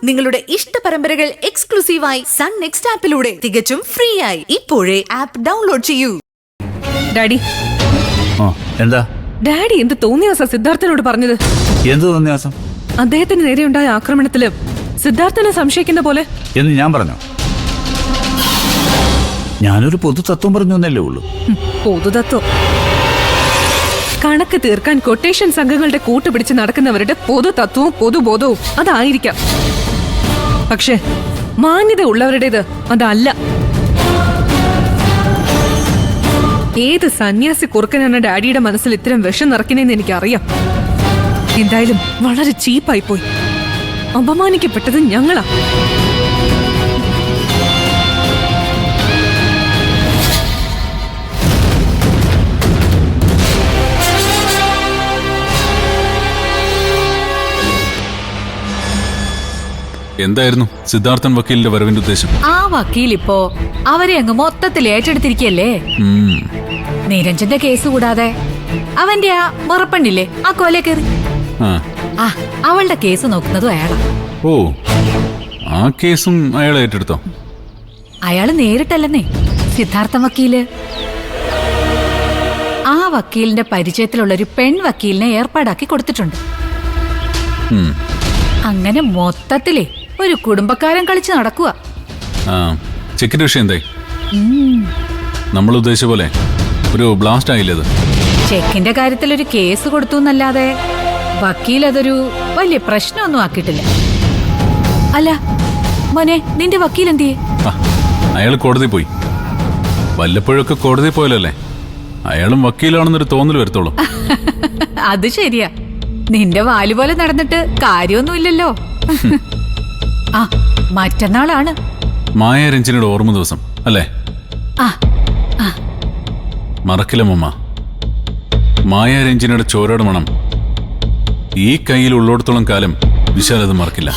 നിങ്ങളുടെ ഇഷ്ട പരമ്പരകൾ എക്സ്ക്ലൂസീവായി സൺ നെക്സ്റ്റ് ആപ്പിലൂടെ തികച്ചും ഫ്രീ ആയി ഇപ്പോഴേ ആപ്പ് ഡൗൺലോഡ് ചെയ്യൂ. ഡാഡി, എന്താ ഡാഡി എന്ത് തോന്നിയാസം സിദ്ധാർത്ഥനോട് പറഞ്ഞത്? എന്ത് തോന്നിയാസം? അദ്ദേഹത്തിന് നേരെയുണ്ടായ ആക്രമണത്തില് സിദ്ധാർത്ഥനെ സംശയിക്കുന്ന പോലെ എന്ന് ഞാൻ പറഞ്ഞു? ഞാനൊരു പൊതു തത്വം പറഞ്ഞു എന്നല്ലേ ഉള്ളൂ. പൊതുതത്വം കണക്ക് തീർക്കാൻ കൊട്ടേഷൻ സംഘങ്ങളുടെ കൂട്ടുപിടിച്ച് നടക്കുന്നവരുടെ പൊതുതത്വവും പൊതുബോധവും അതായിരിക്കാം. പക്ഷെ മാന്യത ഉള്ളവരുടേത് അതല്ല. ഏത് സന്യാസി കുറുക്കനാണ് ഡാഡിയുടെ മനസ്സിൽ ഇത്തരം വിഷം നിറയ്ക്കുന്നതെന്ന് എനിക്കറിയാം. എന്തായാലും വളരെ ചീപ്പായി പോയി. അപമാനിക്കപ്പെട്ടത് ഞങ്ങളാ. എന്തായിരുന്നു സിദ്ധാർത്ഥൻ വക്കീലിന്റെ വരവിന്റെ ഉദ്ദേശം? ആ വക്കീൽ ഇപ്പോ അവരെ അങ്ങ് മൊത്തത്തിൽ ഏറ്റെടുത്തിരിക്കല്ലേ. നിരഞ്ജന്റെ കേസ് കൂടാതെ അവന്റെ ആ മുറപ്പണ്ണില്ലേ, ആ കൊല കയറി അവളുടെ കേസ് നോക്കുന്നതും അയാളാ. ഓ, ആ കേസും അയാൾ ഏറ്റെടുത്തോ? അയാള് നേരിട്ടല്ലെന്നേ, സിദ്ധാർത്ഥ വക്കീല്. ആ വക്കീലിന്റെ പരിചയത്തിലുള്ള ഒരു പെൺ വക്കീലിനെ ഏർപ്പാടാക്കി കൊടുത്തിട്ടുണ്ട്. അങ്ങനെ മൊത്തത്തിലേ ഒരു കുടുംബക്കാരൻ കളിച്ച് നടക്കുക. ചെക്കിന്റെ വിഷയം എന്തായി? നമ്മൾ ഉദ്ദേശിച്ച പോലെ ഒരു ബ്ലാസ്റ്റ് ആയില്ലത്? ചെക്കിന്റെ കാര്യത്തിൽ ഒരു കേസ് കൊടുത്തു എന്നല്ലാതെ വക്കീൽ അതൊരു വലിയ പ്രശ്നമൊന്നും ആക്കിയിട്ടില്ല. അല്ല മോനെ, നിന്റെ വക്കീൽ എന്തിയെ? അയാൾ കോടതി പോയി. വല്ലപ്പോഴൊക്കെ കോടതി പോയല്ലേ അയാളും വക്കീലാണെന്നൊരു തോന്നൽ വരത്തോളൂ. അത് ശരിയാ. നിന്റെ വാല് പോലെ നടന്നിട്ട് കാര്യമൊന്നുമില്ലല്ലോ. ആ, മറ്റന്നാളാണ് മായ രഞ്ജനയുടെ ഓർമ്മ ദിവസം അല്ലേ? മറക്കില്ല മമ്മ. മായ രഞ്ജനയുടെ ചോരയുടെ മണം ഈ കയ്യിൽ ഉള്ളിടത്തോളം കാലം വിശാൽ അത് മറക്കില്ല.